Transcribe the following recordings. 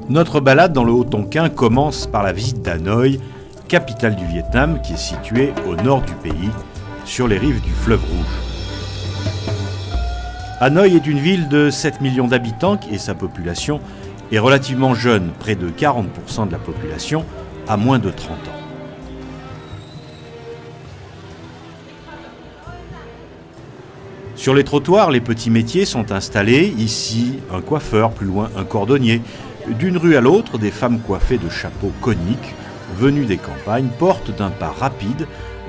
Notre balade dans le Haut-Tonkin commence par la visite d'Hanoï, capitale du Vietnam, qui est située au nord du pays, sur les rives du fleuve Rouge. Hanoï est une ville de 7 millions d'habitants et sa population est relativement jeune, près de 40% de la population a moins de 30 ans. Sur les trottoirs, les petits métiers sont installés, ici un coiffeur, plus loin un cordonnier. D'une rue à l'autre, des femmes coiffées de chapeaux coniques, venues des campagnes, portent d'un pas rapide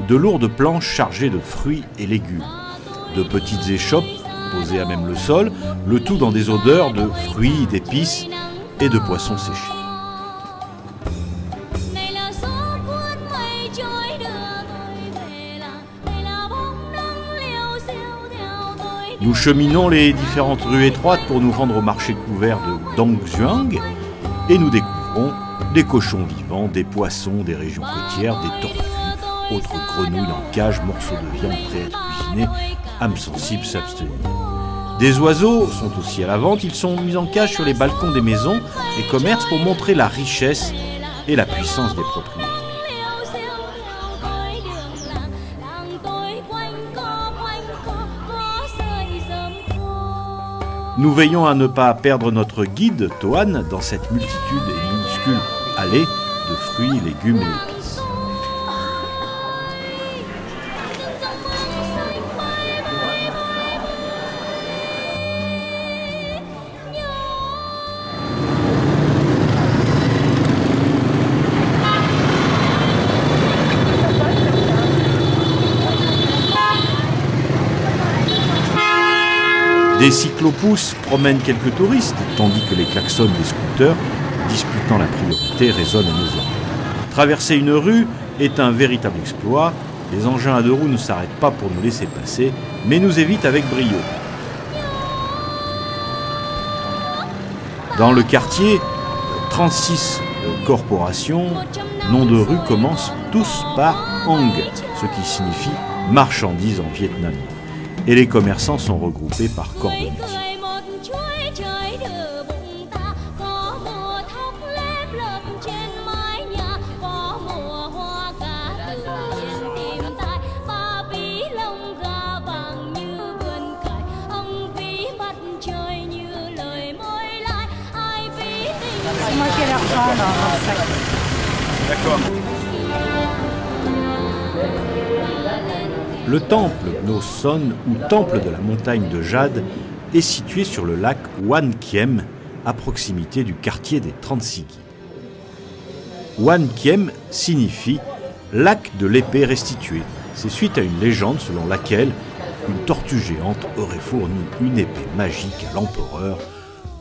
de lourdes planches chargées de fruits et légumes. De petites échoppes posées à même le sol, le tout dans des odeurs de fruits, d'épices et de poissons séchés. Nous cheminons les différentes rues étroites pour nous rendre au marché couvert de Dong Xuang et nous découvrons des cochons vivants, des poissons des régions côtières, des tortues, autres grenouilles en cage, morceaux de viande prêts à être cuisinés, âmes sensibles s'abstenir. Des oiseaux sont aussi à la vente, ils sont mis en cage sur les balcons des maisons et commerces pour montrer la richesse et la puissance des propriétaires. Nous veillons à ne pas perdre notre guide, Toan, dans cette multitude et minuscule allée de fruits, légumes et épices. Des cyclopousses promènent quelques touristes, tandis que les klaxons des scooters, disputant la priorité, résonnent à nos oreilles. Traverser une rue est un véritable exploit. Les engins à deux roues ne s'arrêtent pas pour nous laisser passer, mais nous évitent avec brio. Dans le quartier, 36 corporations, noms de rue commencent tous par Hong, ce qui signifie marchandises en vietnamien. Et les commerçants sont regroupés par corps de métier. D'accord. Le temple No Son, ou temple de la montagne de Jade, est situé sur le lac Wan Kiem, à proximité du quartier des 36 guides. Wan Kiem signifie lac de l'épée restituée. C'est suite à une légende selon laquelle une tortue géante aurait fourni une épée magique à l'empereur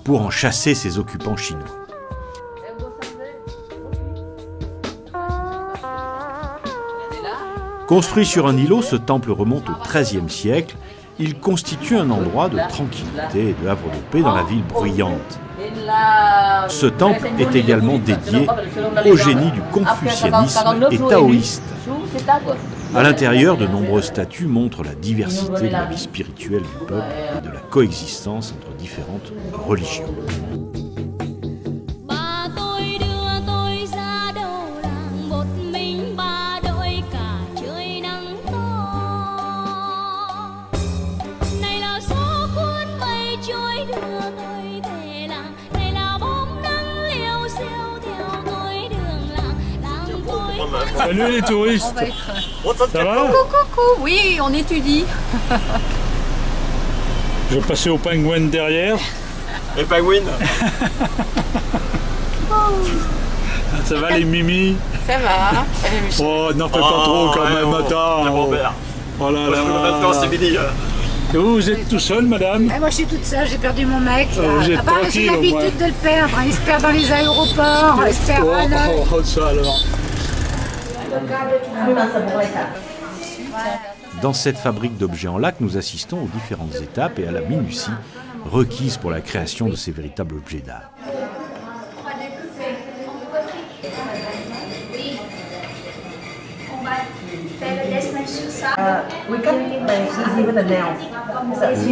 pour en chasser ses occupants chinois. Construit sur un îlot, ce temple remonte au XIIIe siècle. Il constitue un endroit de tranquillité et de havre de paix dans la ville bruyante. Ce temple est également dédié au génie du confucianisme et taoïste. À l'intérieur, de nombreuses statues montrent la diversité de la vie spirituelle du peuple et de la coexistence entre différentes religions. Salut les touristes. Ça va? Coucou, oui, on étudie. Je vais passer au pingouin derrière. Les pingouins. Ça va les mimi? Ça va. Oh, n'en fais pas trop quand même, attends. Oh là là. Et vous êtes tout seul, madame? Moi je suis toute seule, j'ai perdu mon mec. Vous êtes tranquille, j'ai l'habitude de le perdre, il se perd dans les aéroports, il se perd à l'œil. Oh, ça alors. Dans cette fabrique d'objets en lac, nous assistons aux différentes étapes et à la minutie requise pour la création de ces véritables objets d'art.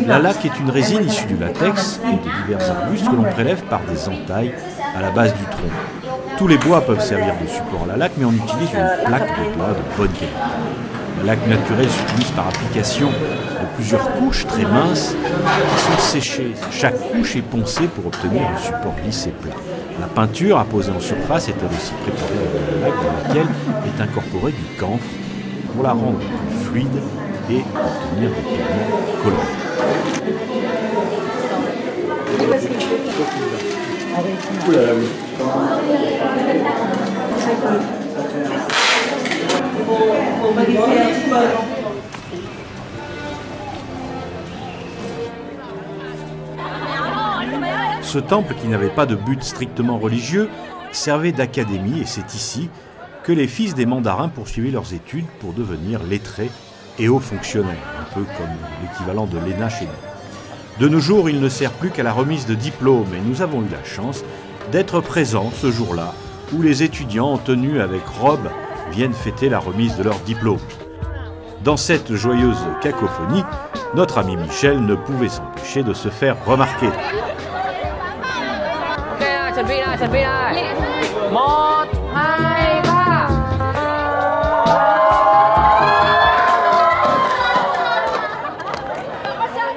La laque est une résine issue du latex et de divers arbustes que l'on prélève par des entailles à la base du tronc. Tous les bois peuvent servir de support à la laque, mais on utilise une plaque de bois de bonne qualité. La laque naturelle s'utilise par application de plusieurs couches très minces qui sont séchées. Chaque couche est poncée pour obtenir un support lisse et plat. La peinture apposée en surface est elle aussi préparée avec la laque dans laquelle est incorporé du camphre pour la rendre plus fluide et obtenir des pigments colorés. Ce temple, qui n'avait pas de but strictement religieux, servait d'académie et c'est ici que les fils des mandarins poursuivaient leurs études pour devenir lettrés et hauts fonctionnaires, un peu comme l'équivalent de l'ENA chez nous. De nos jours, il ne sert plus qu'à la remise de diplômes et nous avons eu la chance d'être présents ce jour-là où les étudiants en tenue avec robe viennent fêter la remise de leur diplôme. Dans cette joyeuse cacophonie, notre ami Michel ne pouvait s'empêcher de se faire remarquer.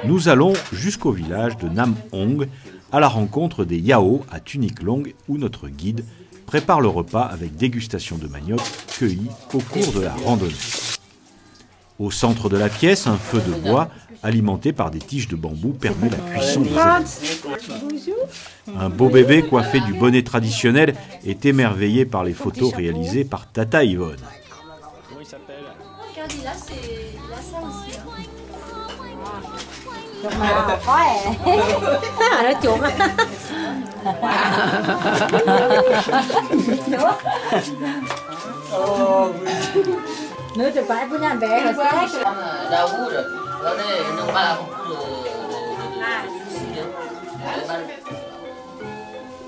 Nous allons jusqu'au village de Nam Hong, à la rencontre des Yao à tunique longue, où notre guide prépare le repas avec dégustation de manioc cueilli au cours de la randonnée. Au centre de la pièce, un feu de bois alimenté par des tiges de bambou permet la cuisson des aliments. Un beau bébé coiffé du bonnet traditionnel est émerveillé par les photos réalisées par Tata Yvonne. Comment il s'appelle? Regarde, il a ça aussi.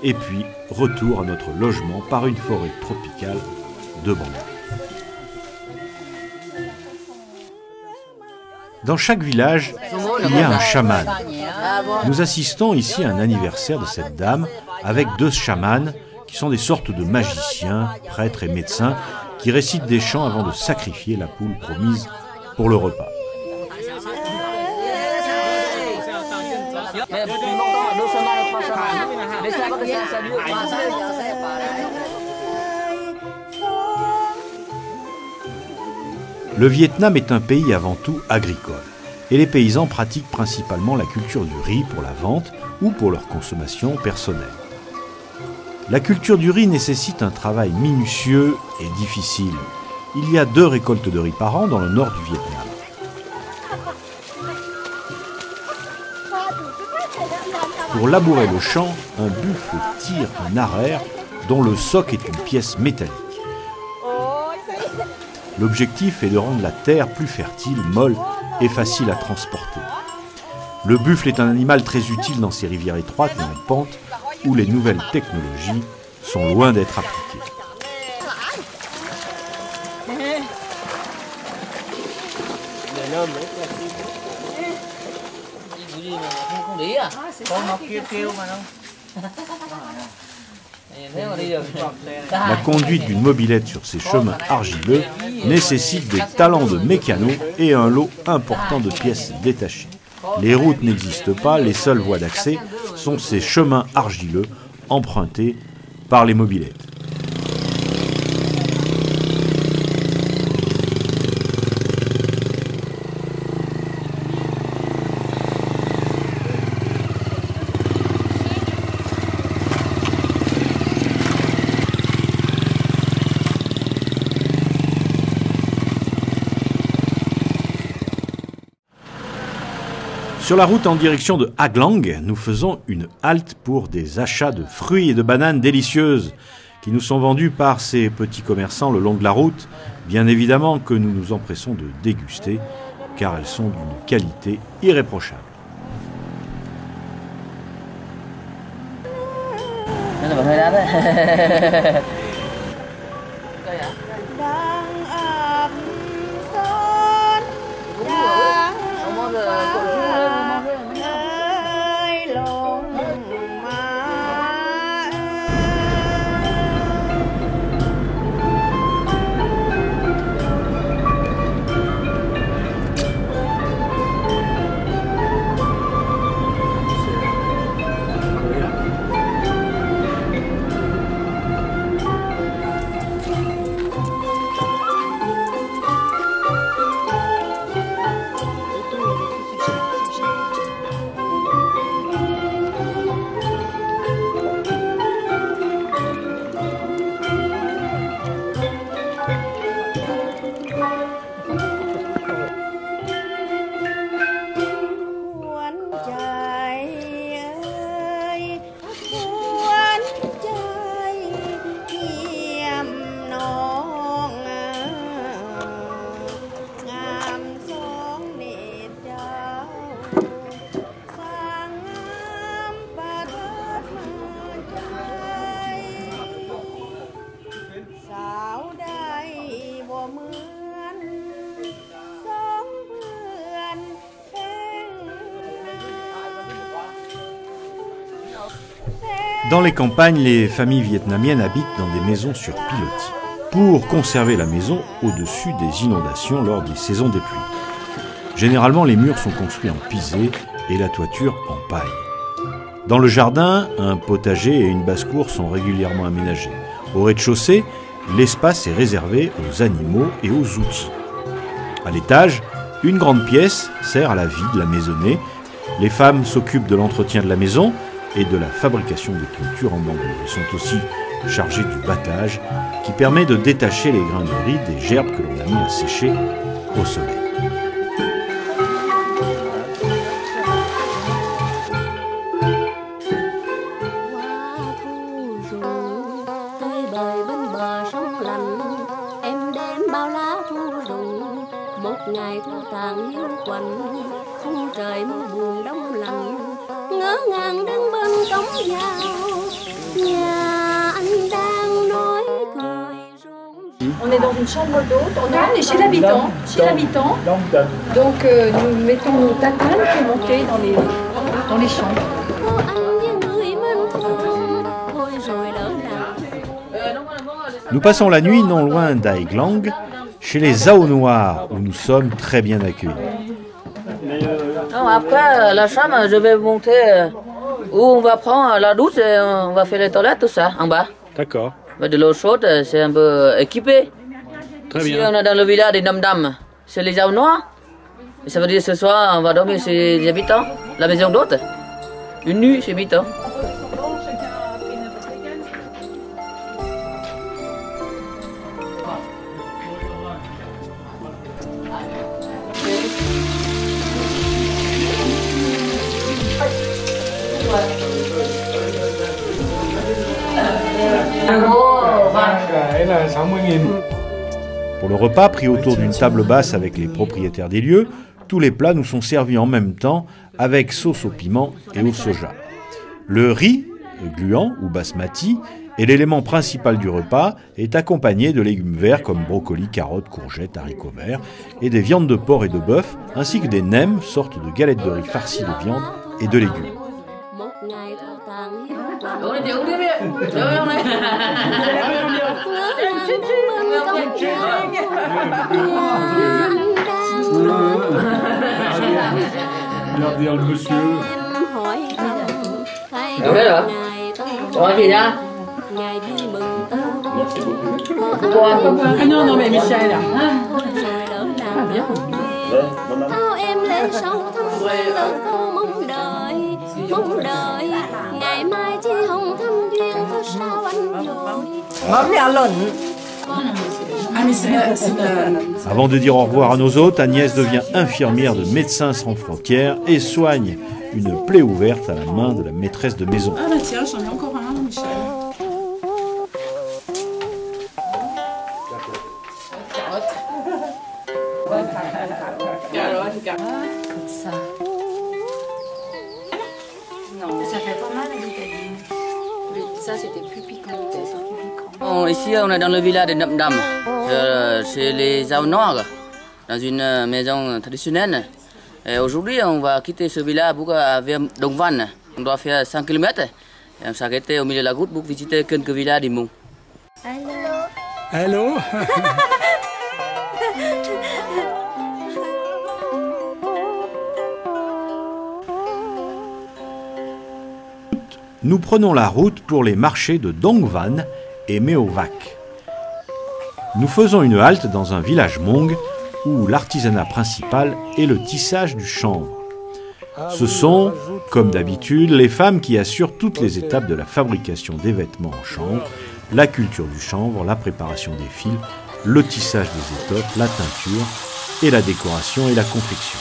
Et puis, retour à notre logement par une forêt tropicale de bambou. Dans chaque village, il y a un chaman. Nous assistons ici à un anniversaire de cette dame avec 2 chamans qui sont des sortes de magiciens, prêtres et médecins qui récitent des chants avant de sacrifier la poule promise pour le repas. Le Vietnam est un pays avant tout agricole et les paysans pratiquent principalement la culture du riz pour la vente ou pour leur consommation personnelle. La culture du riz nécessite un travail minutieux et difficile. Il y a 2 récoltes de riz par an dans le nord du Vietnam. Pour labourer le champ, un buffle tire un araire dont le soc est une pièce métallique. L'objectif est de rendre la terre plus fertile, molle et facile à transporter. Le buffle est un animal très utile dans ces rivières étroites et en pente où les nouvelles technologies sont loin d'être appliquées. La conduite d'une mobilette sur ces chemins argileux nécessite des talents de mécano et un lot important de pièces détachées. Les routes n'existent pas, les seules voies d'accès sont ces chemins argileux empruntés par les mobilettes. Sur la route en direction de Ha Long, nous faisons une halte pour des achats de fruits et de bananes délicieuses qui nous sont vendus par ces petits commerçants le long de la route. Bien évidemment que nous nous empressons de déguster car elles sont d'une qualité irréprochable. Dans les campagnes, les familles vietnamiennes habitent dans des maisons sur pilotis pour conserver la maison au-dessus des inondations lors des saisons des pluies. Généralement, les murs sont construits en pisé et la toiture en paille. Dans le jardin, un potager et une basse-cour sont régulièrement aménagés. Au rez-de-chaussée, l'espace est réservé aux animaux et aux outils. À l'étage, une grande pièce sert à la vie de la maisonnée. Les femmes s'occupent de l'entretien de la maison et de la fabrication des clôtures en bambou. Elles sont aussi chargées du battage qui permet de détacher les grains de riz des gerbes que l'on a mis à sécher au soleil. On est dans une chambre d'hôte, on est chez l'habitant. Donc nous mettons nos tatanes pour monter dans les chambres. Nous passons la nuit non loin d'Ai Glang, chez les Ao Noirs, où nous sommes très bien accueillis. Non, après la chambre, je vais monter où on va prendre la douche et on va faire les toilettes, tout ça, en bas. D'accord. De l'eau chaude, c'est un peu équipé. Très Ici, bien. on est dans le village des Nam Dam. C'est les Ao Noirs. Et ça veut dire ce soir, on va dormir chez les habitants, la maison d'hôte. Une nuit chez les habitants. Pour le repas, pris autour d'une table basse avec les propriétaires des lieux, tous les plats nous sont servis en même temps avec sauce au piment et au soja. Le riz, gluant ou basmati, est l'élément principal du repas, est accompagné de légumes verts comme brocolis, carottes, courgettes, haricots verts et des viandes de porc et de bœuf, ainsi que des nems, sortes de galettes de riz farcies de viande et de légumes. Regardez le monsieur. Ah non, mais Michel. Avant de dire au revoir à nos hôtes, Agnès devient infirmière de Médecins sans frontières et soigne une plaie ouverte à la main de la maîtresse de maison. Ah bah tiens, j'en ai encore un, Michel. Comme ça. Non, ça fait pas mal à l'Italie. Ça, c'était plus piquant. Bon, ici, on est dans le village de Nam Dam, chez les Ao Noirs, dans une maison traditionnelle. Et aujourd'hui, on va quitter ce village pour vers Dong Van. On doit faire 100 km. Et on s'arrêter au milieu de la route pour visiter quelques villages du monde. Allô. Nous prenons la route pour les marchés de Dong Van et Meovac. Nous faisons une halte dans un village Hmong où l'artisanat principal est le tissage du chanvre. Ce sont, comme d'habitude, les femmes qui assurent toutes les étapes de la fabrication des vêtements en chanvre, la culture du chanvre, la préparation des fils le tissage des étoffes, la teinture et la décoration et la confection.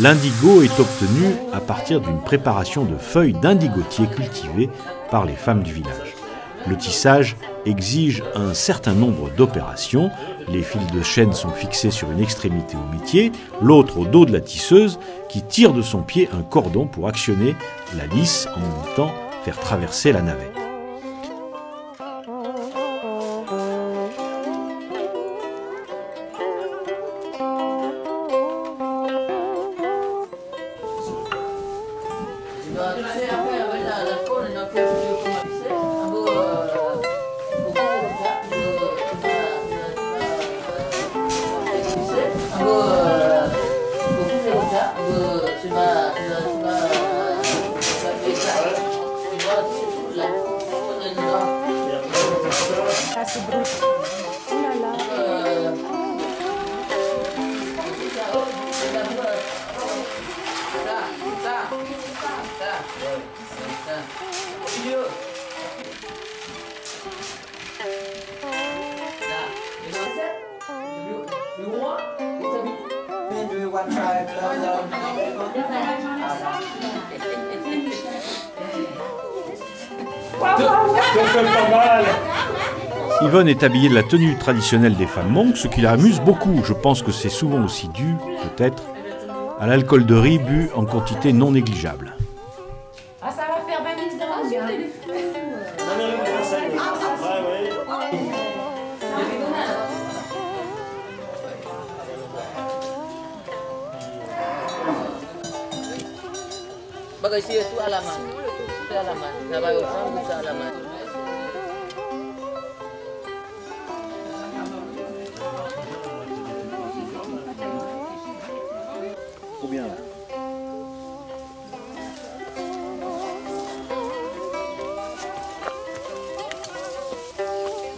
L'indigo est obtenu à partir d'une préparation de feuilles d'indigotier cultivées par les femmes du village. Le tissage exige un certain nombre d'opérations. Les fils de chêne sont fixés sur une extrémité au métier, l'autre au dos de la tisseuse qui tire de son pied un cordon pour actionner la lisse en même temps faire traverser la navette. Yvonne est habillée de la tenue traditionnelle des femmes monks, ce qui la amuse beaucoup. Je pense que c'est souvent aussi dû, peut-être, à l'alcool de riz bu en quantité non négligeable. Ah, ça va faire 20 000 dingues. Bagai sih itu halaman. Itu halaman. Nggak bagus sama itu halaman. Trop bien là.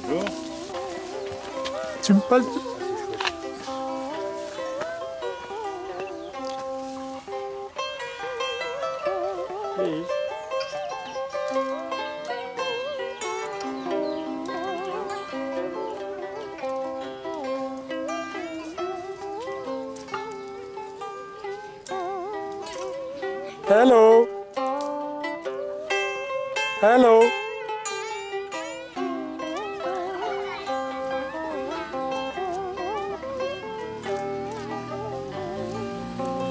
Bonjour. Tu me parles. Hello. Hello.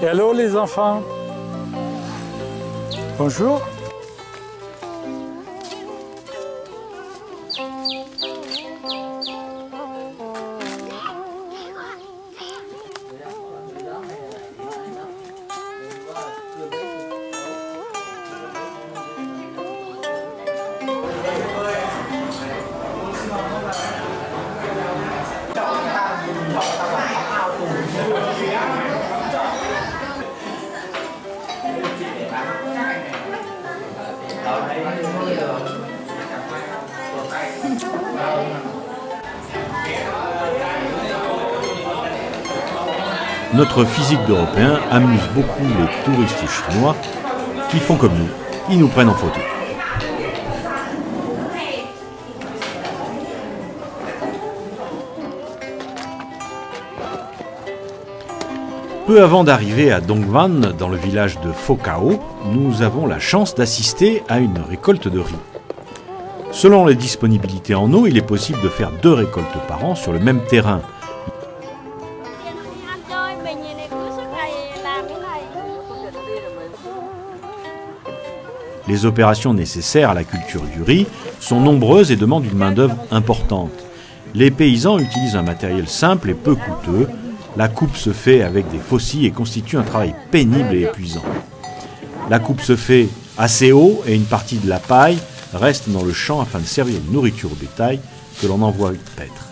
Hello les enfants. Bonjour. Notre physique d'Européens amuse beaucoup les touristes chinois qui font comme nous, ils nous prennent en photo. Peu avant d'arriver à Dongvan, dans le village de Pho Cao, nous avons la chance d'assister à une récolte de riz. Selon les disponibilités en eau, il est possible de faire 2 récoltes par an sur le même terrain. Les opérations nécessaires à la culture du riz sont nombreuses et demandent une main-d'œuvre importante. Les paysans utilisent un matériel simple et peu coûteux. La coupe se fait avec des faucilles et constitue un travail pénible et épuisant. La coupe se fait assez haut et une partie de la paille reste dans le champ afin de servir de nourriture au bétail que l'on envoie paître.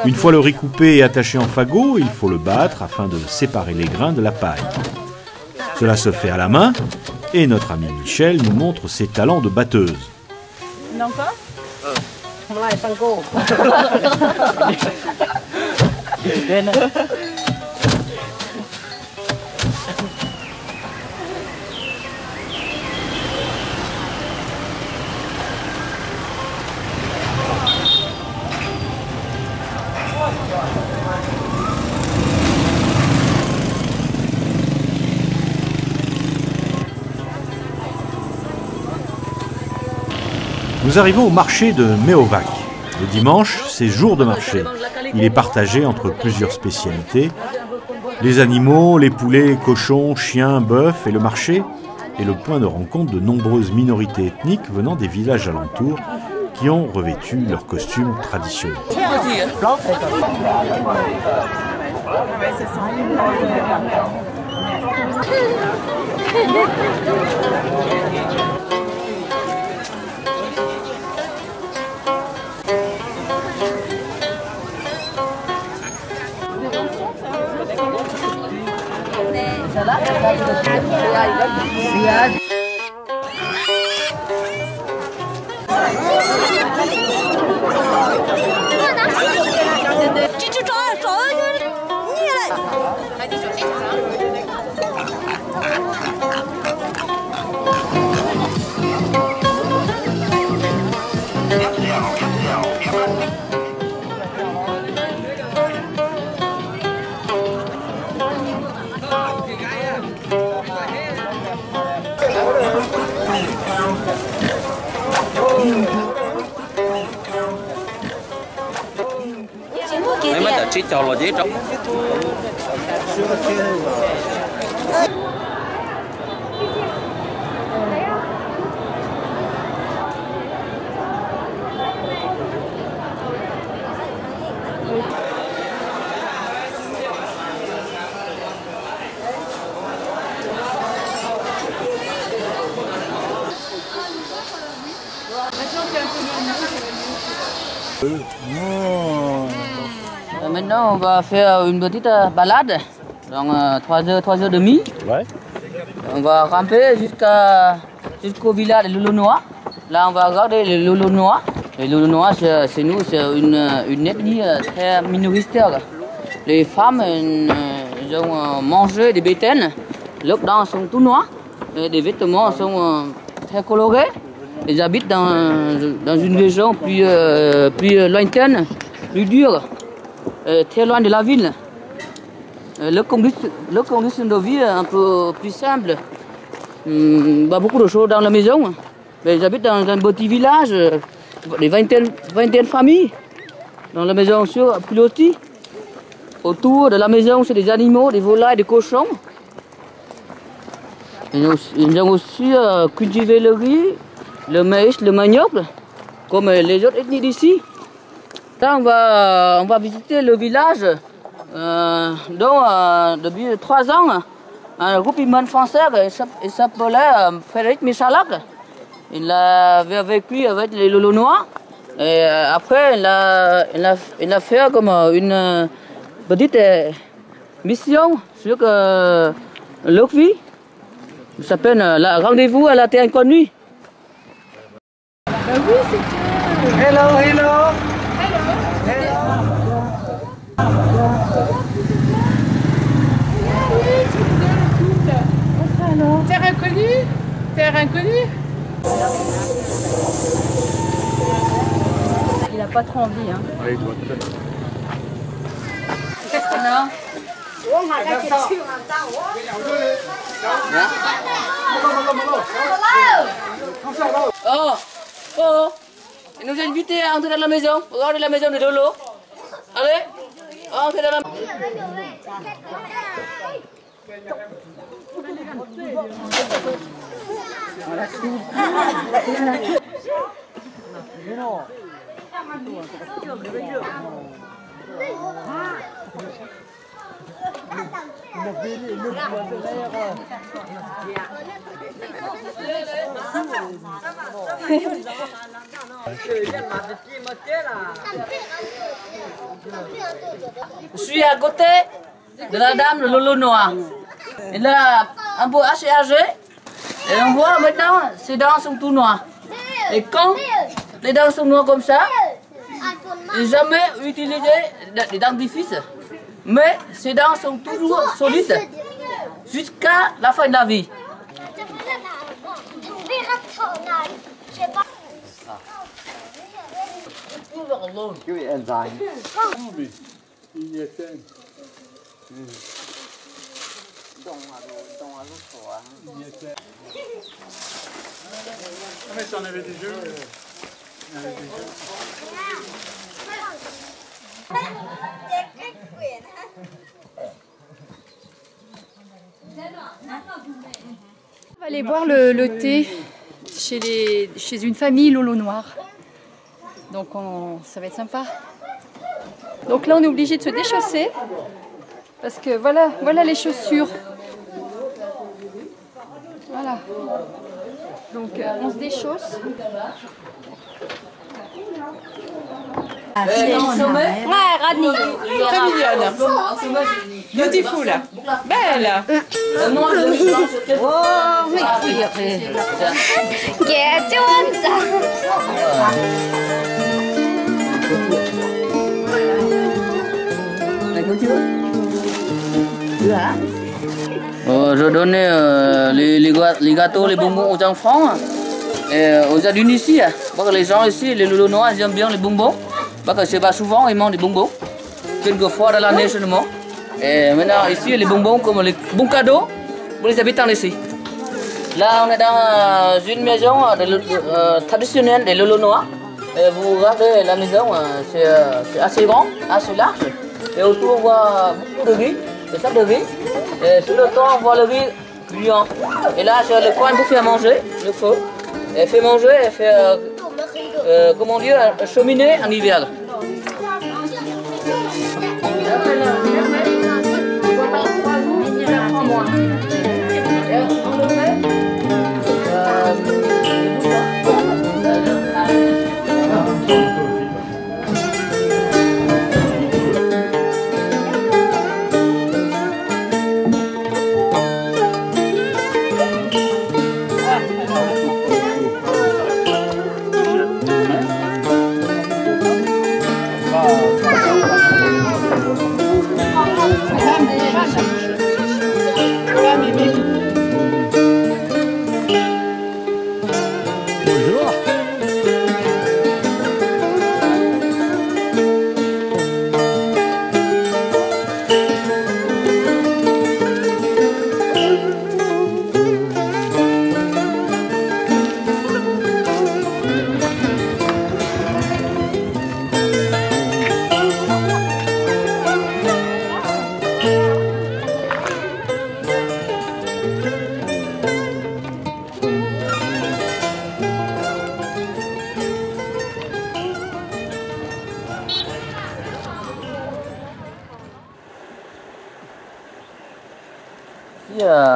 Une fois le riz coupé et attaché en fagot, il faut le battre afin de séparer les grains de la paille. Cela se fait à la main et notre ami Michel nous montre ses talents de batteuse. Nous arrivons au marché de Méovac. Le dimanche, c'est jour de marché. Il est partagé entre plusieurs spécialités. Les animaux, les poulets, cochons, chiens, bœufs et le marché est le point de rencontre de nombreuses minorités ethniques venant des villages alentours qui ont revêtu leurs costumes traditionnels. Maintenant, on va faire une petite balade, donc 3h30. Ouais. On va ramper jusqu'au village de Lolonois. Là, on va regarder les Lolonois. Les Lolonois, c'est nous, c'est une ethnie très minoritaire. Les femmes, ils ont mangé des bétaines. Leurs dents sont tout noires. Et les vêtements sont très colorés. Ils habitent dans une région plus lointaine, plus dure, très loin de la ville. Leur condition de vie est un peu plus simple. Beaucoup de choses dans la maison. Mais ils habitent dans un petit village, des vingtaine de familles. Dans la maison sur pilotis. Autour de la maison, c'est des animaux, des volailles, des cochons. Ils ont aussi cultivé le riz, le maïs, le manioc, comme les autres ethnies d'ici. Là, on va visiter le village dont depuis 3 ans, un groupe humain français, il s'appelait Frédéric Michalak. Il avait vécu avec les Lolonois. Et après, il a fait comme une petite mission sur leur vie. Ça s'appelle Rendez-vous à la terre inconnue. Oui, c'est Hello, hello. Terre inconnue? Terre inconnue? Il n'a pas trop envie. Hein. Allez, toi, Qu'est-ce qu'on a? Oh, il nous a invités à entrer dans la maison. Regardez la maison de Lolo. Allez, entrez dans la maison. Je suis à côté de la dame de Lolo Noir. Elle est un peu assez âgée. Et on voit maintenant, ses dents sont tout noires. Et quand les dents sont noires comme ça, j'ai jamais utilisé des dentifrices. Mais ses dents sont toujours solides jusqu'à la fin de la vie. Mais ça en avait des jeux. On va aller boire le thé chez une famille Lolo Noir. Donc ça va être sympa. Donc là on est obligé de se déchausser parce que voilà les chaussures. Voilà. Donc on se déchausse. Très mignonne. Beautiful. Belle. Je donnais les gâteaux, les bonbons aux enfants et aux adultes ici. Parce que les gens ici, les Lolo Noirs, ils aiment bien les bonbons. Parce que c'est pas souvent, ils mangent des bonbons. Quelques fois dans l'année seulement. Et maintenant ici, les bonbons comme les bons cadeaux pour les habitants ici. Là, on est dans une maison traditionnelle des Lolo Noirs. Et vous regardez la maison, c'est assez grand, assez large. Et autour, on voit beaucoup de riz, des sacs de riz. Et sur le toit, on voit le riz bouillant. Et là, c'est le coin pour faire manger, le feu. Et fait manger, et fait, comment dire, cheminée en hiver.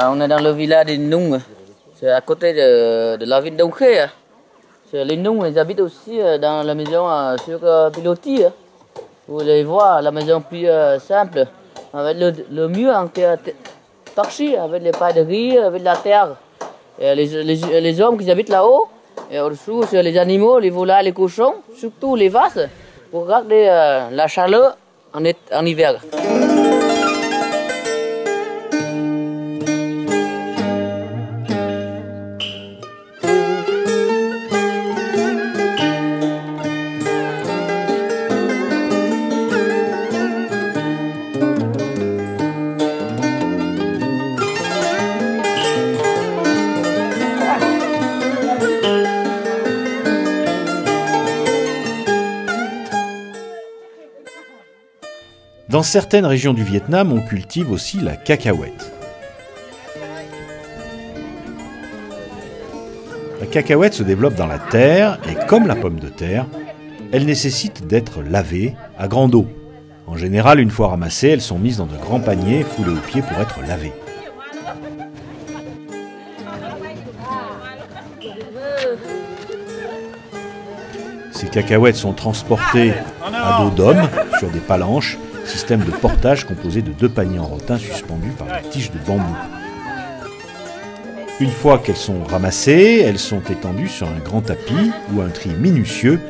On est dans le village des Nung, c'est à côté de la ville d'Ongkhé. Les Nung, ils habitent aussi dans la maison sur pilotis. Vous allez voir la maison plus simple, avec le mur en terre torchis, avec les pailles de riz, avec la terre. Et les hommes qui habitent là-haut, et au-dessous, c'est les animaux, les volailles, les cochons, surtout les vaches, pour garder la chaleur en hiver. Dans certaines régions du Vietnam, on cultive aussi la cacahuète. La cacahuète se développe dans la terre et comme la pomme de terre, elle nécessite d'être lavée à grande eau. En général, une fois ramassées, elles sont mises dans de grands paniers foulés aux pieds pour être lavées. Ces cacahuètes sont transportées à dos d'homme sur des palanches, système de portage composé de 2 paniers en rotin suspendus par des tiges de bambou. Une fois qu'elles sont ramassées, elles sont étendues sur un grand tapis où un tri minutieux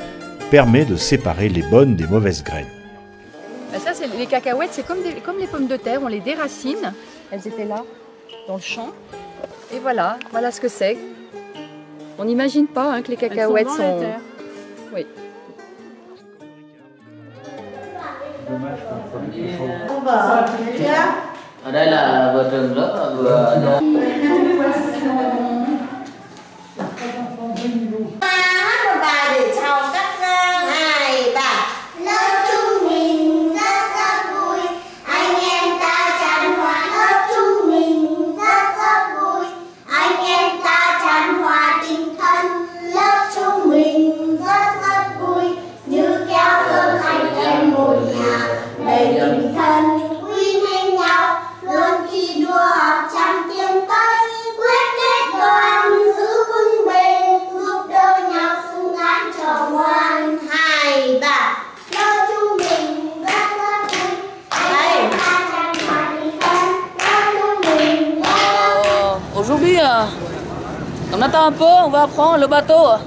permet de séparer les bonnes des mauvaises graines. Ça, les cacahuètes, c'est comme les pommes de terre, on les déracine. Elles étaient là, dans le champ. Et voilà, voilà ce que c'est. On n'imagine pas que les cacahuètes sont... Oui. Ở đây là vừa trường lớp vừa một bài để chào các ngày bà. Lớp chúng mình rất vui, anh em ta tràn hòa. Lớp chúng mình rất vui, anh em ta tràn hòa tình thân. Lớp chúng mình rất vui, như kéo sớm anh em một nhà đầy tình thân. Quý mến nhau luôn thi đua học trăm tiếng tới, quyết kết đoàn giữ vững bền, giúp đỡ nhau xứng đáng trò ngoan. Hai ba, lớp chúng mình rất vui, anh em ta tràn hòa tình thân. Lớp chúng mình Aujourd'hui, on attend un peu, on va prendre le bateau.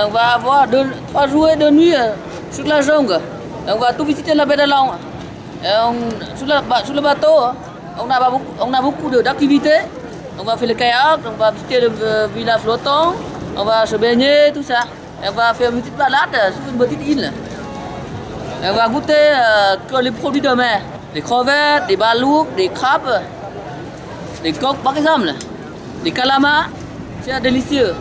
On va avoir 3 jours et 2 nuits sur la jungle. On va tout visiter la baie de Long. Sur le bateau, on a beaucoup d'activités. On va faire le kayak, on va visiter le village flottant, on va se baigner, tout ça. Et on va faire une petite balade sur une petite île. Et on va goûter que les produits de mer. Des crevettes, des balouques, des crabes, des coques par exemple, des calamars. C'est délicieux.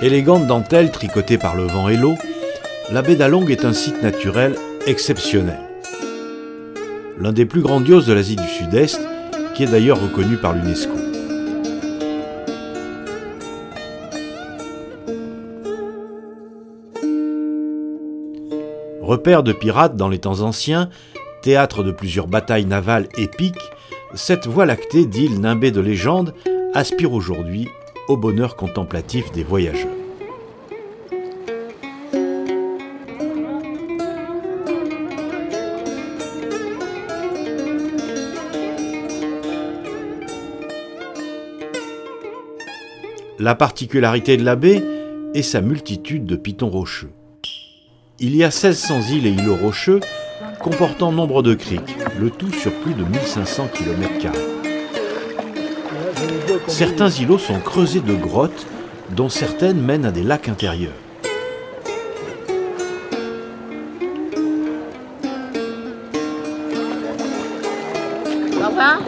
Élégante dentelle tricotée par le vent et l'eau, la baie d'Along est un site naturel exceptionnel. L'un des plus grandioses de l'Asie du Sud-Est, qui est d'ailleurs reconnu par l'UNESCO. Repère de pirates dans les temps anciens, théâtre de plusieurs batailles navales épiques, cette voie lactée d'îles nimbées de légendes aspire aujourd'hui au bonheur contemplatif des voyageurs. La particularité de la baie est sa multitude de pitons rocheux. Il y a 1600 îles et îlots rocheux comportant nombre de criques, le tout sur plus de 1500 km². Certains îlots sont creusés de grottes, dont certaines mènent à des lacs intérieurs. Papa?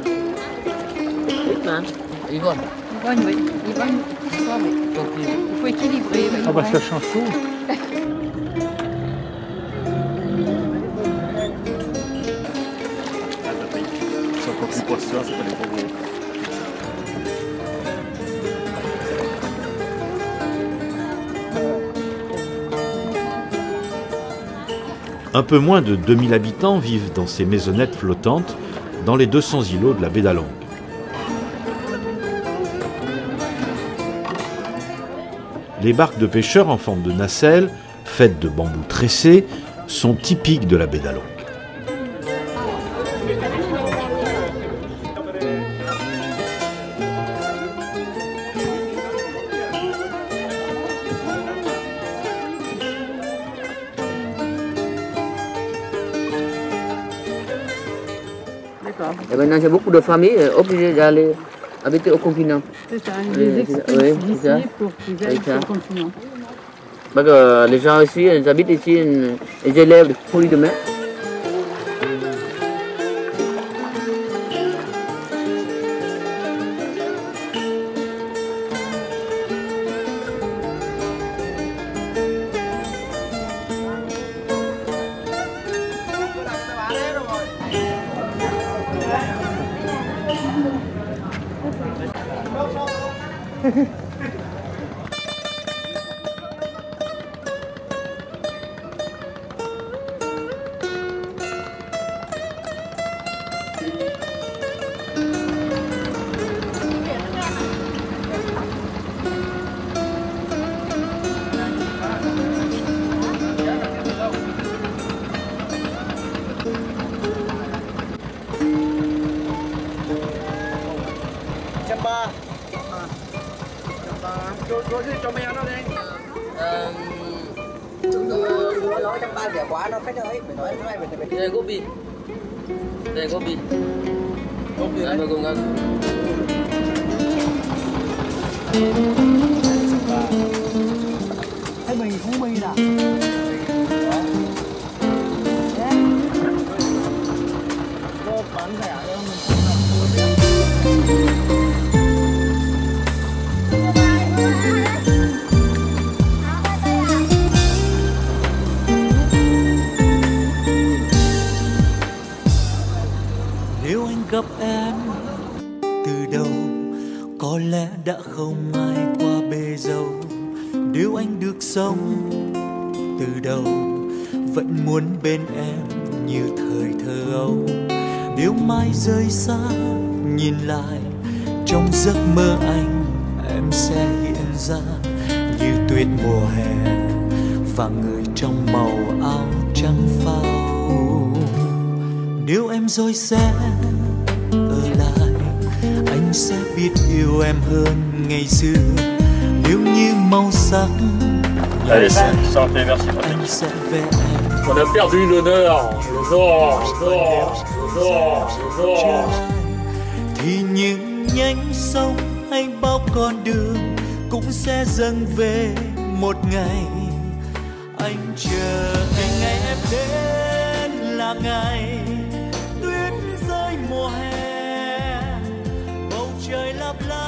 Yvonne. Yvonne, oui. Yvonne, oui. Il faut équilibrer. Oui. Ah bah ça change tout. C'est encore plus poisson, c'est pas les gros. Un peu moins de 2000 habitants vivent dans ces maisonnettes flottantes dans les 200 îlots de la baie d'Along. Les barques de pêcheurs en forme de nacelle, faites de bambous tressés, sont typiques de la baie d'Along. Et maintenant, j'ai beaucoup de familles obligées d'aller habiter au continent. C'est ça, les expulsent d'ici pour qu'ils aillent sur le continent. Parce que les gens ici, ils habitent ici, ils élèvent des produits de mer. Cho mẹ nó đi. Nói trong ba rẻ quá nó khách ơi, phải nói đây gobi. Đây gobi. Gobi đấy. Cùng ăn. Thấy mình cũng mì nào. Vô bán rẻ cho mình Nếu anh gặp em từ đầu, có lẽ đã không ai qua bề dâu. Nếu anh được sống từ đầu, vẫn muốn bên em như thời thơ ấu. Nếu mai rời xa nhìn lại, trong giấc mơ anh em sẽ hiện ra như tuyết mùa hè và người trong màu áo trắng phao. Nếu em rồi sẽ ở lại, anh sẽ biết yêu em hơn ngày xưa. Nếu như màu sắc Allez, santé, merci. anh sẽ về em. On a perdu l'honneur, Thì những nhánh sông hay bao con đường cũng sẽ dâng về một ngày. Anh chờ ngày em đến là ngày tuyết rơi mùa hè, bầu trời lấp lánh.